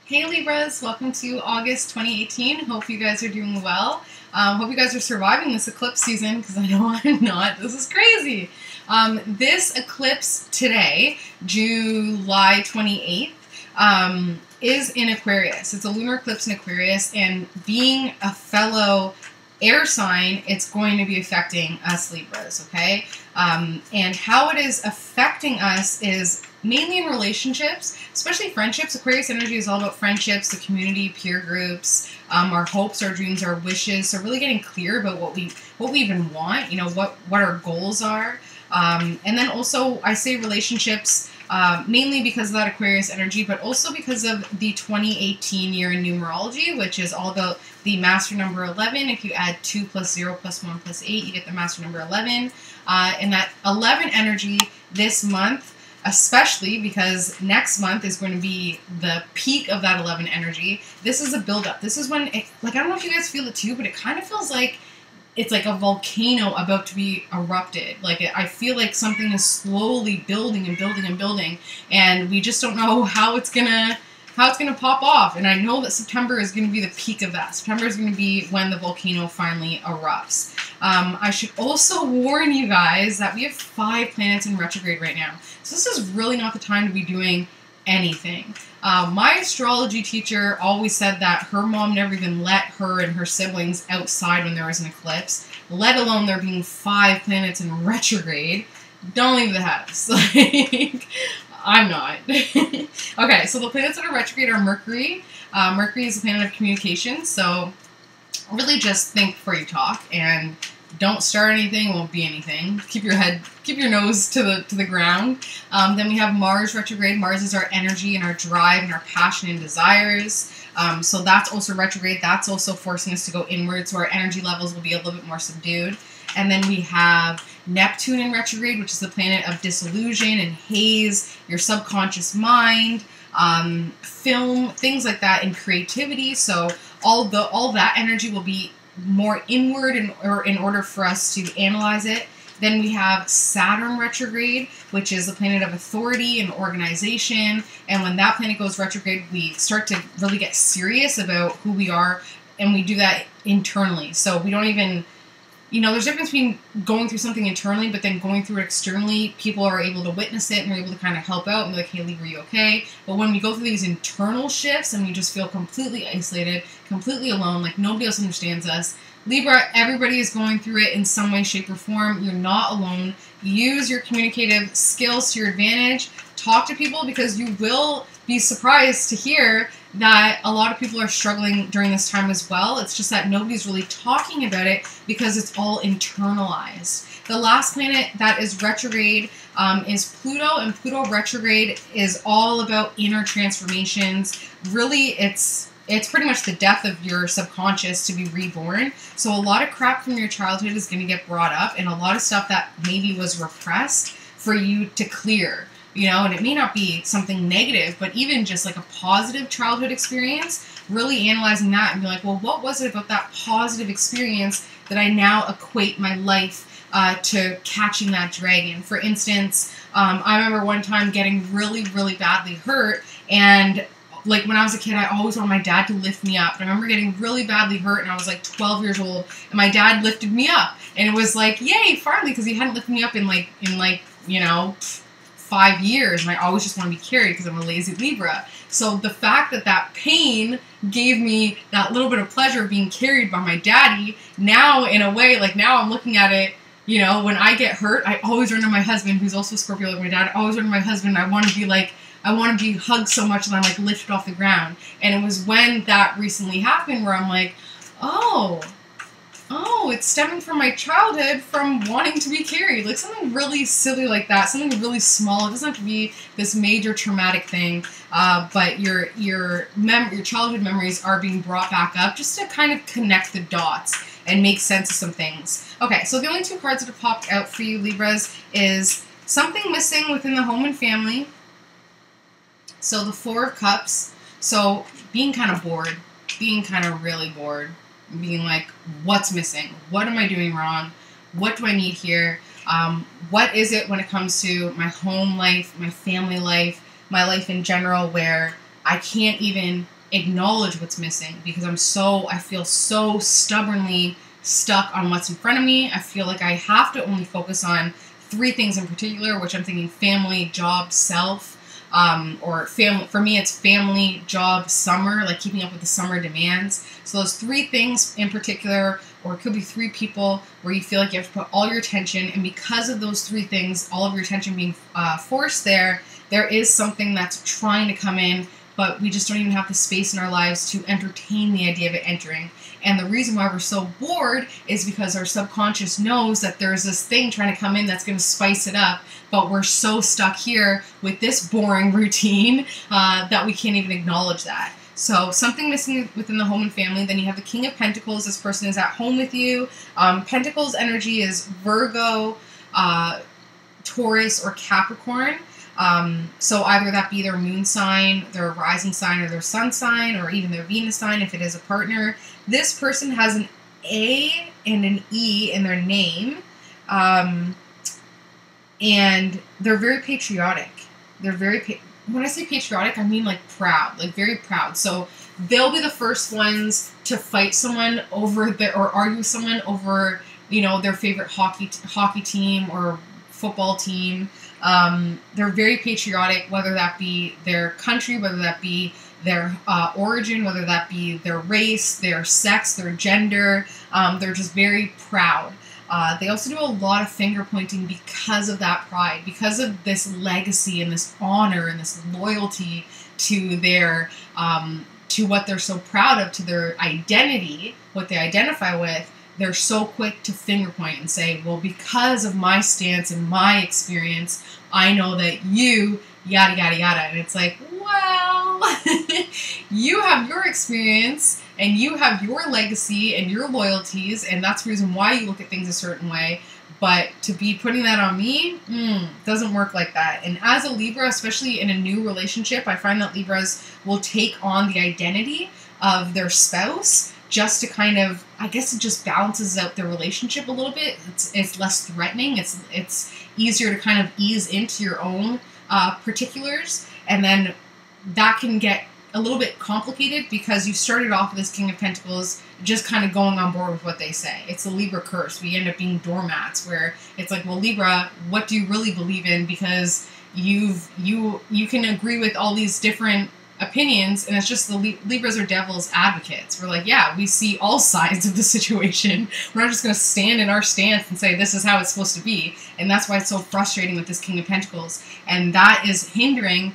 Hey Libras, welcome to August 2018. Hope you guys are doing well. Hope you guys are surviving this eclipse season, because I know I'm not. This is crazy. This eclipse today, July 28th, is in Aquarius. It's a lunar eclipse in Aquarius, and being a fellow air sign, it's going to be affecting us Libras, okay? And how it is affecting us is mainly in relationships, especially friendships. Aquarius energy is all about friendships, the community, peer groups, our hopes, our dreams, our wishes. So really getting clear about what we even want, you know, what our goals are. And then also I say relationships, mainly because of that Aquarius energy, but also because of the 2018 year in numerology, which is all about the master number 11. If you add 2 plus 0 plus 1 plus 8, you get the master number 11. And that 11 energy this month, especially because next month is going to be the peak of that 11 energy. This is a buildup. This is when, I don't know if you guys feel it too, but it kind of feels like it's like a volcano about to be erupted. I feel like something is slowly building and building and building, and we just don't know how it's gonna pop off. And I know that September is gonna be the peak of that. September is gonna be when the volcano finally erupts. I should also warn you guys that we have 5 planets in retrograde right now. So this is really not the time to be doing anything. My astrology teacher always said that her mom never even let her and her siblings outside when there was an eclipse, let alone there being 5 planets in retrograde. Don't leave the house. I'm not. Okay, so the planets that are retrograde are Mercury. Mercury is the planet of communication, so really just think before you talk, and don't start anything, won't be anything. Keep your nose to the ground. Then we have Mars retrograde. Mars is our energy and our drive and our passion and desires. So that's also retrograde. That's also forcing us to go inward, so our energy levels will be a little bit more subdued. And then we have Neptune in retrograde, which is the planet of disillusion and haze, your subconscious mind, film, things like that, and creativity. So all that energy will be more inward in order for us to analyze it. Then we have Saturn retrograde, which is the planet of authority and organization. And when that planet goes retrograde, we start to really get serious about who we are, and we do that internally. So we don't even, there's a difference between going through something internally, but then going through it externally. People are able to witness it and are able to kind of help out and be like, hey, Libra, are you okay? But when we go through these internal shifts and we just feel completely isolated, completely alone, like nobody else understands us. Libra, everybody is going through it in some way, shape, or form. You're not alone. Use your communicative skills to your advantage. Talk to people, because you will be surprised to hear that a lot of people are struggling during this time as well. It's just that nobody's really talking about it because it's all internalized. The last planet that is retrograde is Pluto, and Pluto retrograde is all about inner transformations. Really, it's pretty much the death of your subconscious to be reborn. So a lot of crap from your childhood is going to get brought up, and a lot of stuff that maybe was repressed for you to clear. And it may not be something negative, but even just like a positive childhood experience, really analyzing that and be like, well, what was it about that positive experience that I now equate my life to catching that dragon? For instance, I remember one time getting really, really badly hurt, and like when I was a kid, I always wanted my dad to lift me up. And I remember getting really badly hurt, and I was like 12 years old, and my dad lifted me up, and it was like, yay, finally, because he hadn't lifted me up in 5 years, and I always just want to be carried because I'm a lazy Libra. So the fact that pain gave me that little bit of pleasure of being carried by my daddy, now in a way, now I'm looking at it, when I get hurt, I always run to my husband, who's also Scorpio like my dad. I always run to my husband, and I want to be hugged so much that I'm like lifted off the ground. And it was when that recently happened where I'm like, oh, it's stemming from my childhood, from wanting to be carried. Like something really silly like that, something really small. It doesn't have to be this major traumatic thing, but your childhood memories are being brought back up just to kind of connect the dots and make sense of some things. Okay, so the only 2 cards that have popped out for you, Libras, is something missing within the home and family. So the 4 of Cups, so being kind of bored, being kind of really bored, being like, what's missing? What am I doing wrong? What do I need here? What is it when it comes to my home life, my family life, my life in general, where I can't even acknowledge what's missing, because I feel so stubbornly stuck on what's in front of me. I feel like I have to only focus on 3 things in particular, which I'm thinking family, job, self. Or family, for me it's family, job, summer, like keeping up with the summer demands. So those 3 things in particular, or it could be 3 people where you feel like you have to put all your attention, and because of those 3 things, all of your attention being forced there is something that's trying to come in, but we just don't even have the space in our lives to entertain the idea of it entering. And the reason why we're so bored is because our subconscious knows that there's this thing trying to come in that's going to spice it up, but we're so stuck here with this boring routine that we can't even acknowledge that. So something missing within the home and family. Then you have the King of Pentacles. This person is at home with you. Pentacles energy is Virgo, Taurus, or Capricorn. So either that be their moon sign, their rising sign, or their sun sign, or even their Venus sign if it is a partner. This person has an A and an E in their name, and they're very patriotic. They're very, when I say patriotic, I mean like proud, like very proud. So they'll be the first ones to fight someone over or argue with someone over, you know, their favorite hockey team or football team. They're very patriotic, whether that be their country, whether that be their origin, whether that be their race, their sex, their gender. They're just very proud. They also do a lot of finger pointing because of that pride, because of this legacy and this honor and this loyalty to their to what they're so proud of, to their identity, what they identify with. They're so quick to finger point and say, well, because of my stance and my experience, I know that you, yada, yada, yada. And it's like, well, you have your experience and you have your legacy and your loyalties, and that's the reason why you look at things a certain way. But to be putting that on me, doesn't work like that. And as a Libra, especially in a new relationship, I find that Libras will take on the identity of their spouse just to kind of, I guess it just balances out their relationship a little bit. It's less threatening. It's easier to kind of ease into your own particulars. And then that can get a little bit complicated because you started off with this King of Pentacles just kind of going on board with what they say. It's a Libra curse. We end up being doormats where it's like, well, Libra, what do you really believe in? Because you can agree with all these different opinions, and it's just the Libras are devil's advocates. We're like, yeah, we see all sides of the situation. We're not just going to stand in our stance and say this is how it's supposed to be. And that's why it's so frustrating with this King of Pentacles. And that is hindering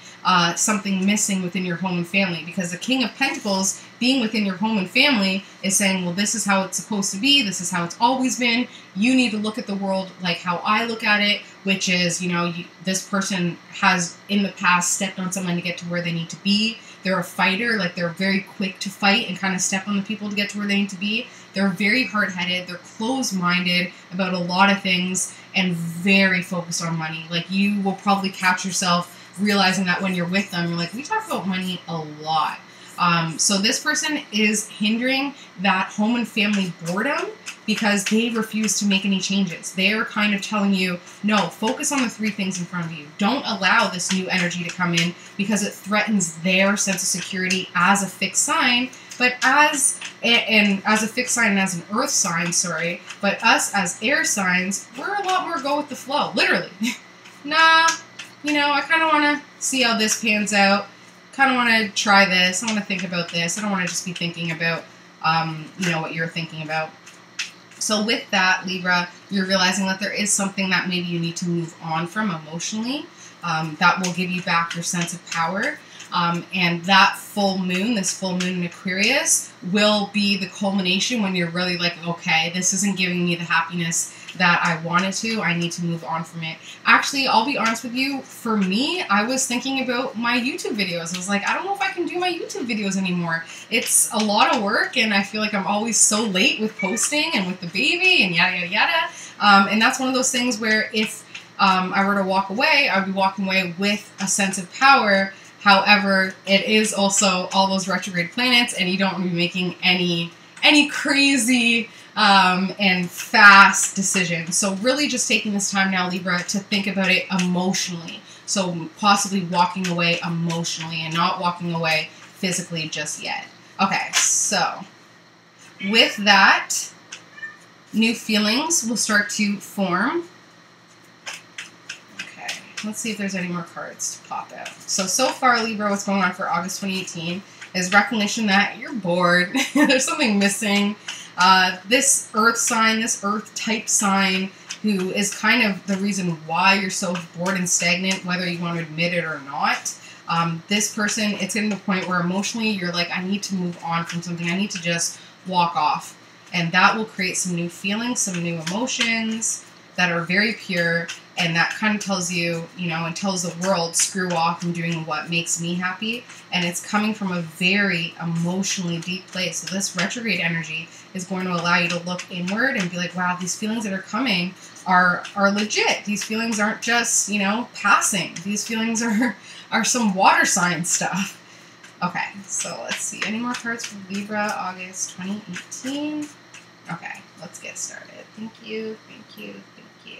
something missing within your home and family, because the King of Pentacles being within your home and family is saying, well, this is how it's supposed to be. This is how it's always been. You need to look at the world like how I look at it, which is, you know, this person has in the past stepped on someone to get to where they need to be. They're a fighter, like they're very quick to fight and kind of step on the people to get to where they need to be. They're very hard-headed. They're closed-minded about a lot of things and very focused on money. Like, you will probably catch yourself realizing that when you're with them, you're like, we talk about money a lot. So this person is hindering that home and family boredom because they refuse to make any changes. They are kind of telling you, no, focus on the 3 things in front of you. Don't allow this new energy to come in because it threatens their sense of security as a fixed sign. But as a fixed sign and as an earth sign, but us as air signs, we're a lot more go with the flow, literally. Nah, you know, I kind of want to see how this pans out. Kind of want to try this. I want to think about this. I don't want to just be thinking about, you know, what you're thinking about. So with that, Libra, you're realizing that there is something that maybe you need to move on from emotionally that will give you back your sense of power. And that full moon, this full moon in Aquarius, will be the culmination when you're really like, okay, this isn't giving me the happiness that I wanted to. I need to move on from it. Actually, I'll be honest with you. For me, I was thinking about my YouTube videos. I was like, I don't know if I can do my YouTube videos anymore. It's a lot of work, and I feel like I'm always so late with posting and with the baby and yada, yada, yada. And that's one of those things where if I were to walk away, I would be walking away with a sense of power. However, it is also all those retrograde planets, and you don't want to be making any crazy and fast decisions. So really just taking this time now, Libra, to think about it emotionally. So possibly walking away emotionally and not walking away physically just yet. Okay, so with that, new feelings will start to form. Okay, let's see if there's any more cards to pop out. So far, Libra, what's going on for August 2018 is recognition that you're bored. There's something missing. This earth sign, this earth type sign, who is kind of the reason why you're so bored and stagnant, whether you want to admit it or not. This person, it's getting to the point where emotionally you're like, I need to move on from something. I need to just walk off. And that will create some new feelings, some new emotions that are very pure. And that kind of tells you, you know, and tells the world, screw off from doing what makes me happy. And it's coming from a very emotionally deep place. So this retrograde energy is going to allow you to look inward and be like, wow, these feelings that are coming are legit. These feelings aren't just, you know, passing. These feelings are some water sign stuff. Okay, so let's see. Any more cards for Libra, August 2018? Okay, let's get started. Thank you, thank you, thank you.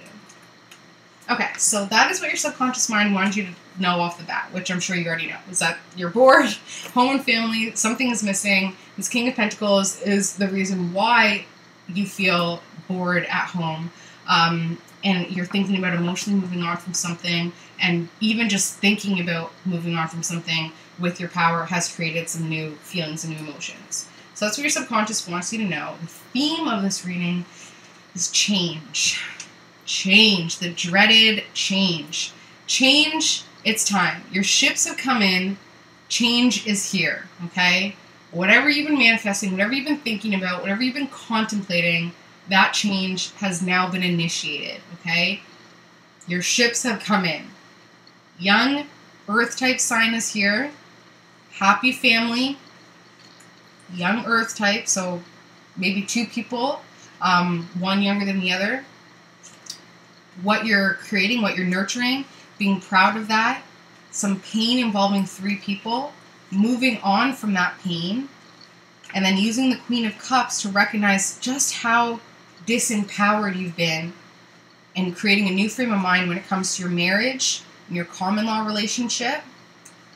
Okay, so that is what your subconscious mind wanted you to know off the bat, which I'm sure you already know, is that you're bored, home and family, something is missing. This King of Pentacles is the reason why you feel bored at home, and you're thinking about emotionally moving on from something, and even just thinking about moving on from something with your power has created some new feelings and new emotions. So that's what your subconscious wants you to know. The theme of this reading is change. Change, the dreaded change. Change, it's time. Your ships have come in. Change is here, okay? Whatever you've been manifesting, whatever you've been thinking about, whatever you've been contemplating, that change has now been initiated, okay? Your ships have come in. Young Earth type sign is here. Happy family. Young Earth type, so maybe two people, one younger than the other. What you're creating, what you're nurturing, being proud of that. Some pain involving 3 people. Moving on from that pain. And then using the Queen of Cups to recognize just how disempowered you've been, and creating a new frame of mind when it comes to your marriage and your common law relationship.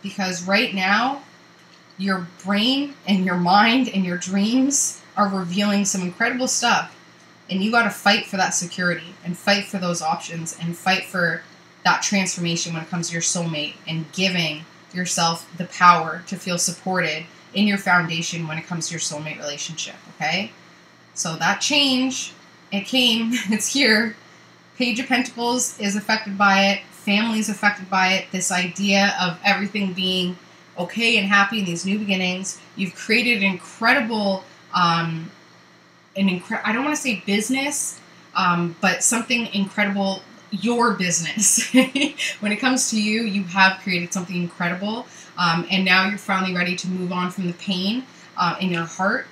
Because right now, your brain and your mind and your dreams are revealing some incredible stuff. And you got to fight for that security and fight for those options and fight for that transformation when it comes to your soulmate and giving yourself the power to feel supported in your foundation when it comes to your soulmate relationship, okay? So that change, it came, it's here. Page of Pentacles is affected by it. Family is affected by it. This idea of everything being okay and happy in these new beginnings. You've created an incredible, I don't want to say business, but something incredible, your business. When it comes to you, you have created something incredible, and now you're finally ready to move on from the pain in your heart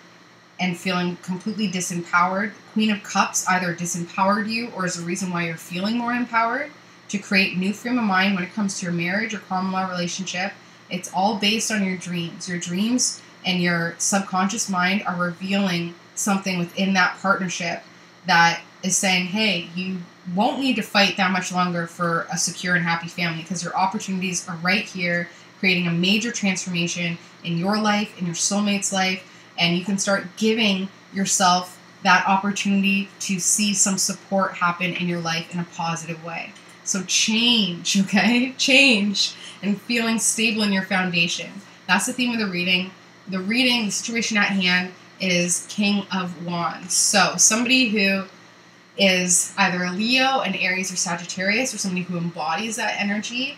and feeling completely disempowered. Queen of Cups either disempowered you or is the reason why you're feeling more empowered to create new frame of mind when it comes to your marriage or common law relationship. It's all based on your dreams. Your dreams and your subconscious mind are revealing something within that partnership that is saying, hey, you won't need to fight that much longer for a secure and happy family because your opportunities are right here, creating a major transformation in your life, in your soulmate's life, and you can start giving yourself that opportunity to see some support happen in your life in a positive way. So change, okay? Change and feeling stable in your foundation. That's the theme of the reading. The situation at hand is King of Wands. So somebody who is either a Leo, an Aries, or Sagittarius, or somebody who embodies that energy.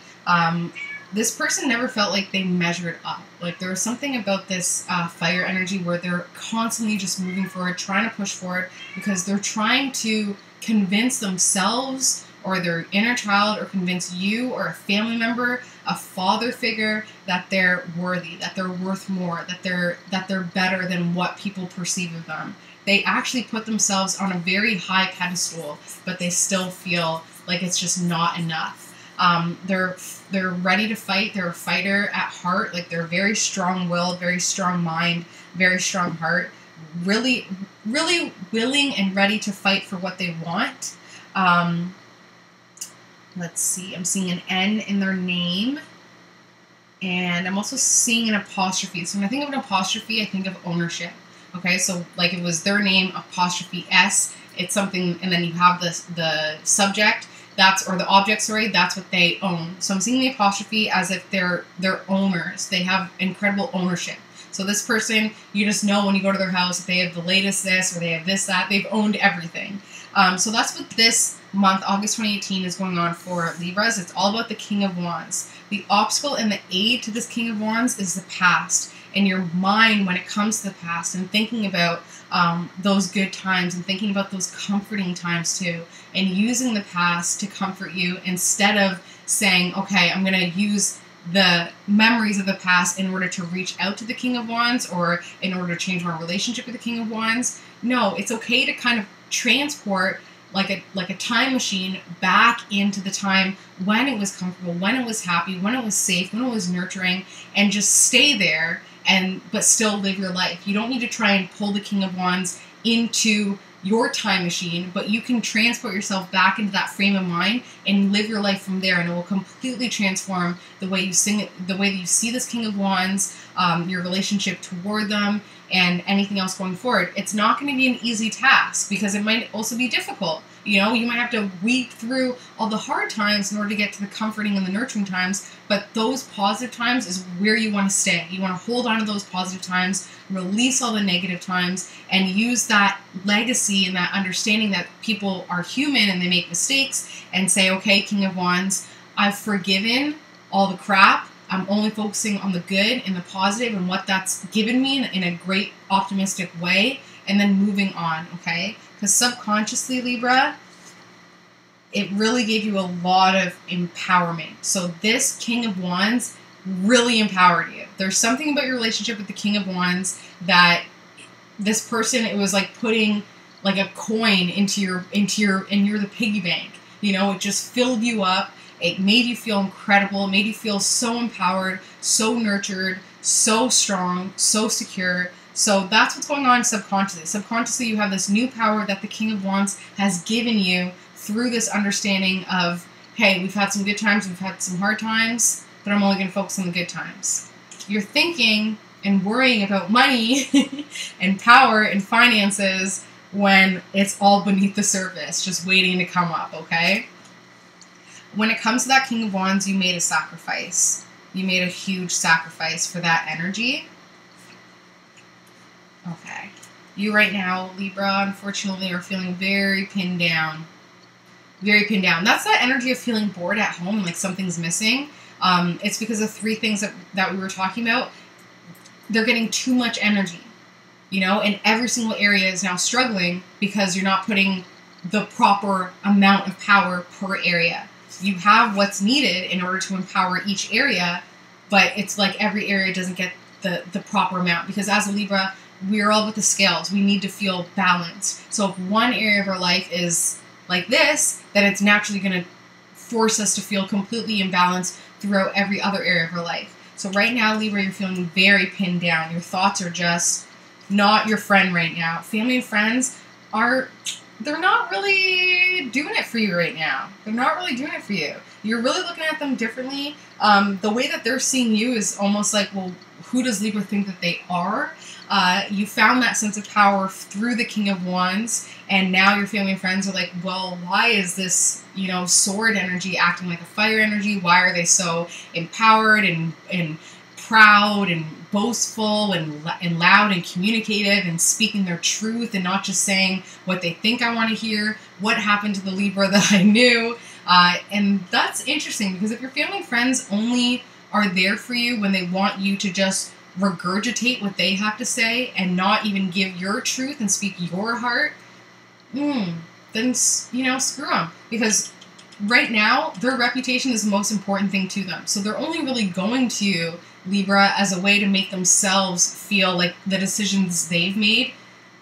This person never felt like they measured up. Like there was something about this fire energy where they're constantly just moving forward, trying to push forward because they're trying to convince themselves or their inner child or convince you or a family member, a father figure, that they're worthy, that they're worth more, that they're better than what people perceive of them. They actually put themselves on a very high pedestal, but they still feel like it's just not enough. They're ready to fight. They're a fighter at heart. Like they're very strong-willed, very strong mind, very strong heart. Really, really willing and ready to fight for what they want. Let's see. I'm seeing an N in their name. And I'm also seeing an apostrophe. So when I think of an apostrophe, I think of ownership. Okay, so like it was their name, apostrophe S. It's something, and then you have the subject, or the object, sorry, that's what they own. So I'm seeing the apostrophe as if they're owners. They have incredible ownership. So this person, you just know when you go to their house, if they have the latest this, or they have this, that, they've owned everything. So that's what this month, August 2018, is going on for Libras. It's all about the King of Wands. The obstacle and the aid to this King of Wands is the past, and your mind when it comes to the past, and thinking about those good times, and thinking about those comforting times too, and using the past to comfort you instead of saying, okay, I'm going to use the memories of the past in order to reach out to the King of Wands, or in order to change my relationship with the King of Wands. No, it's okay to kind of transport like a time machine back into the time when it was comfortable, when it was happy, when it was safe, when it was nurturing, and just stay there, but still live your life. You don't need to try and pull the King of Wands into your time machine, but you can transport yourself back into that frame of mind and live your life from there, and it will completely transform the way you sing it, the way that you see this King of Wands, your relationship toward them, and anything else going forward. It's not going to be an easy task, because it might also be difficult. You know, you might have to weed through all the hard times in order to get to the comforting and the nurturing times, but those positive times is where you want to stay. You want to hold on to those positive times, release all the negative times, and use that legacy and that understanding that people are human and they make mistakes, and say, okay, King of Wands, I've forgiven all the crap. I'm only focusing on the good and the positive and what that's given me in a great optimistic way, and then moving on, okay? Because subconsciously, Libra, it really gave you a lot of empowerment. So this King of Wands really empowered you. There's something about your relationship with the King of Wands that this person, it was like putting like a coin and you're the piggy bank. You know, it just filled you up. It made you feel incredible. It made you feel so empowered, so nurtured, so strong, so secure. So that's what's going on subconsciously. Subconsciously, you have this new power that the King of Wands has given you through this understanding of, hey, we've had some good times, we've had some hard times, but I'm only going to focus on the good times. You're thinking and worrying about money and power and finances when it's all beneath the surface, just waiting to come up, okay? When it comes to that King of Wands, you made a sacrifice. You made a huge sacrifice for that energy. Okay. You right now, Libra, unfortunately, are feeling very pinned down. Very pinned down. That's that energy of feeling bored at home, like something's missing. It's because of three things that we were talking about. They're getting too much energy, you know, and every single area is now struggling because you're not putting the proper amount of power per area. You have what's needed in order to empower each area, but it's like every area doesn't get the proper amount, because as a Libra, we're all with the scales. We need to feel balanced. So if one area of our life is like this, then it's naturally going to force us to feel completely imbalanced throughout every other area of our life. So right now, Libra, you're feeling very pinned down. Your thoughts are just not your friend right now. Family and friends they're not really doing it for you right now. They're not really doing it for you. You're really looking at them differently. The way that they're seeing you is almost like, well, who does Libra think that they are? You found that sense of power through the King of Wands, and now your family and friends are like, well, why is this, you know, sword energy acting like a fire energy? Why are they so empowered and proud and boastful and loud and communicative and speaking their truth and not just saying what they think I want to hear? What happened to the Libra that I knew? And that's interesting, because if your family and friends only are there for you when they want you to just regurgitate what they have to say and not even give your truth and speak your heart, then, you know, screw them. Because right now, their reputation is the most important thing to them. So they're only really going to you, Libra, as a way to make themselves feel like the decisions they've made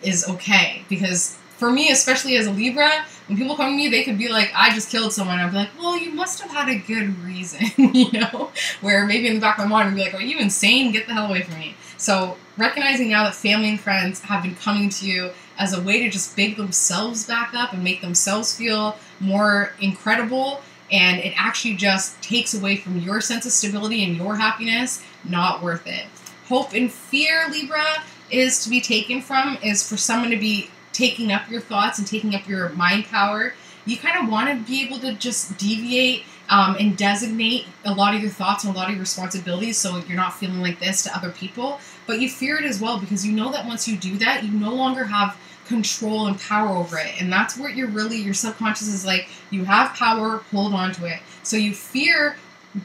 is okay. Because for me, especially as a Libra, when people come to me, they could be like, I just killed someone. I'd be like, well, you must have had a good reason, you know? Where maybe in the back of my mind, I'd be like, are you insane? Get the hell away from me. So recognizing now that family and friends have been coming to you as a way to just big themselves back up and make themselves feel more incredible and it actually just takes away from your sense of stability and your happiness. Not worth it. Hope and fear, Libra, is to be taken from, is for someone to be taking up your thoughts and taking up your mind power. You kind of want to be able to just deviate and designate a lot of your thoughts and a lot of your responsibilities so you're not feeling like this to other people. But you fear it as well because you know that once you do that, you no longer have control and power over it. And that's where your subconscious is like, you have power, hold on to it. So you fear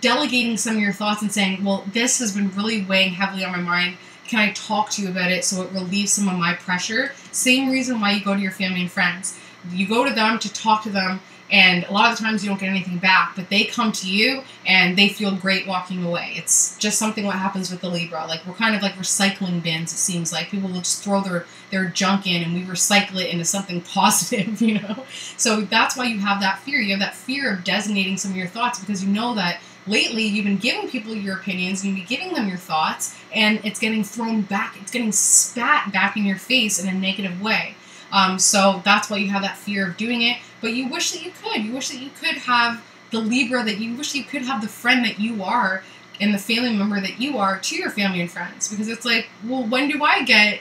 delegating some of your thoughts and saying, well, this has been really weighing heavily on my mind. Can I talk to you about it so it relieves some of my pressure? Same reason why you go to your family and friends. You go to them to talk to them, and a lot of the times you don't get anything back, but they come to you and they feel great walking away. It's just something what happens with the Libra. Like, we're kind of like recycling bins, it seems like. People will just throw their junk in and we recycle it into something positive, you know? So that's why you have that fear. You have that fear of designating some of your thoughts because you know that lately you've been giving people your opinions, you've been giving them your thoughts, and it's getting thrown back, it's getting spat back in your face in a negative way. So that's why you have that fear of doing it, but you wish that you could. You wish that you could have the Libra, that you wish that you could have the friend that you are and the family member that you are to your family and friends. Because it's like, well, when do I get,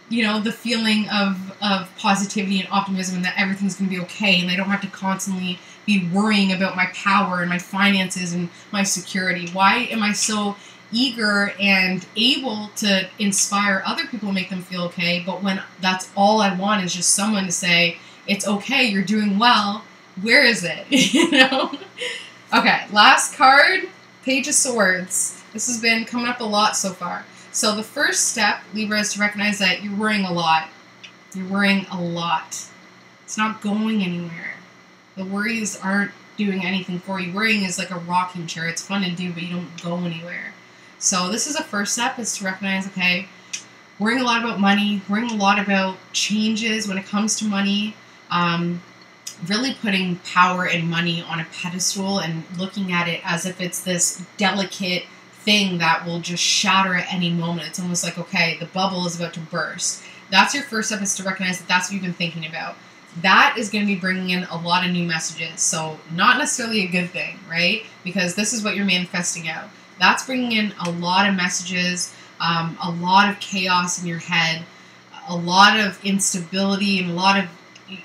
you know, the feeling of positivity and optimism and that everything's going to be okay and I don't have to constantly be worrying about my power and my finances and my security? Why am I so eager and able to inspire other people and make them feel okay, but when that's all I want is just someone to say, it's okay, you're doing well, where is it? You know? Okay, last card, Page of Swords. This has been coming up a lot so far. So the first step, Libra, is to recognize that you're worrying a lot. You're worrying a lot. It's not going anywhere. The worries aren't doing anything for you. Worrying is like a rocking chair. It's fun to do, but you don't go anywhere. So this is a first step, is to recognize, okay, worrying a lot about money, worrying a lot about changes when it comes to money, really putting power and money on a pedestal and looking at it as if it's this delicate thing that will just shatter at any moment. It's almost like, okay, the bubble is about to burst. That's your first step, is to recognize that that's what you've been thinking about. That is going to be bringing in a lot of new messages. So not necessarily a good thing, right? Because this is what you're manifesting out. That's bringing in a lot of messages, a lot of chaos in your head, a lot of instability, and a lot of,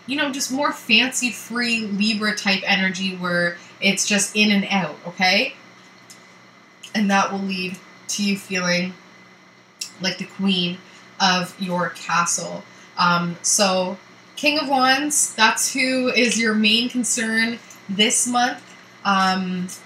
you know, just more fancy-free Libra type energy where it's just in and out, okay? And that will lead to you feeling like the queen of your castle. So King of Wands, that's who is your main concern this month.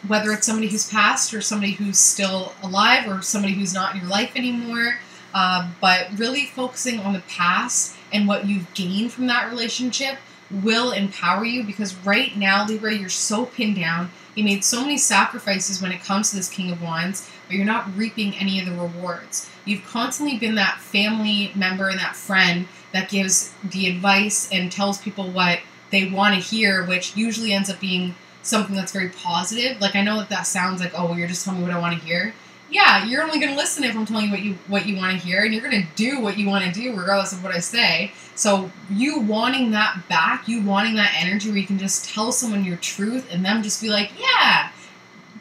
Whether it's somebody who's passed or somebody who's still alive or somebody who's not in your life anymore, but really focusing on the past and what you've gained from that relationship will empower you, because right now, Libra, you're so pinned down. You made so many sacrifices when it comes to this King of Wands, but you're not reaping any of the rewards. You've constantly been that family member and that friend that gives the advice and tells people what they want to hear, which usually ends up being something that's very positive. Like, I know that sounds like, oh, well, you're just telling me what I want to hear. Yeah, you're only going to listen if I'm telling you what you want to hear, and you're going to do what you want to do regardless of what I say. So you wanting that back, you wanting that energy where you can just tell someone your truth and them just be like, yeah,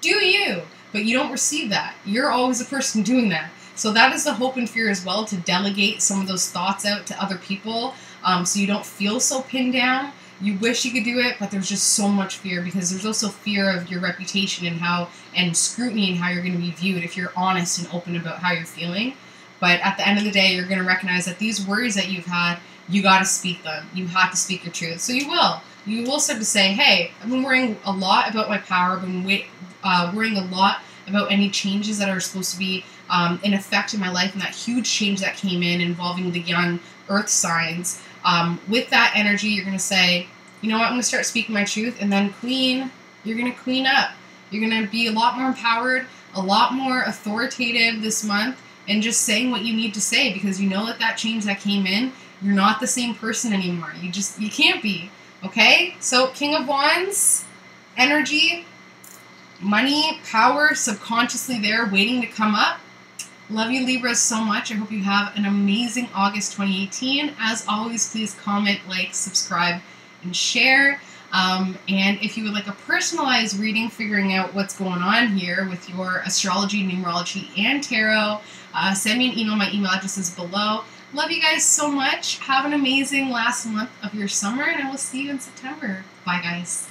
do you. But you don't receive that. You're always the person doing that. So that is the hope and fear as well, to delegate some of those thoughts out to other people, so you don't feel so pinned down. You wish you could do it, but there's just so much fear, because there's also fear of your reputation and scrutiny and how you're going to be viewed if you're honest and open about how you're feeling. But at the end of the day, you're going to recognize that these worries that you've had, you got to speak them. You have to speak your truth. So you will. You will start to say, hey, I've been worrying a lot about my power. I've been worrying a lot about any changes that are supposed to be in effect in my life, and that huge change that came in involving the young earth signs. With that energy, you're going to say, you know what, I'm going to start speaking my truth, and then queen, you're going to queen up. You're going to be a lot more empowered, a lot more authoritative this month, and just saying what you need to say, because you know that change that came in, you're not the same person anymore. You can't be, okay? So King of Wands, energy, money, power, subconsciously there, waiting to come up. Love you, Libras, so much. I hope you have an amazing August 2018. As always, please comment, like, subscribe, and share. And if you would like a personalized reading, figuring out what's going on here with your astrology, numerology, and tarot, send me an email. My email address is below. Love you guys so much. Have an amazing last month of your summer, and I will see you in September. Bye, guys.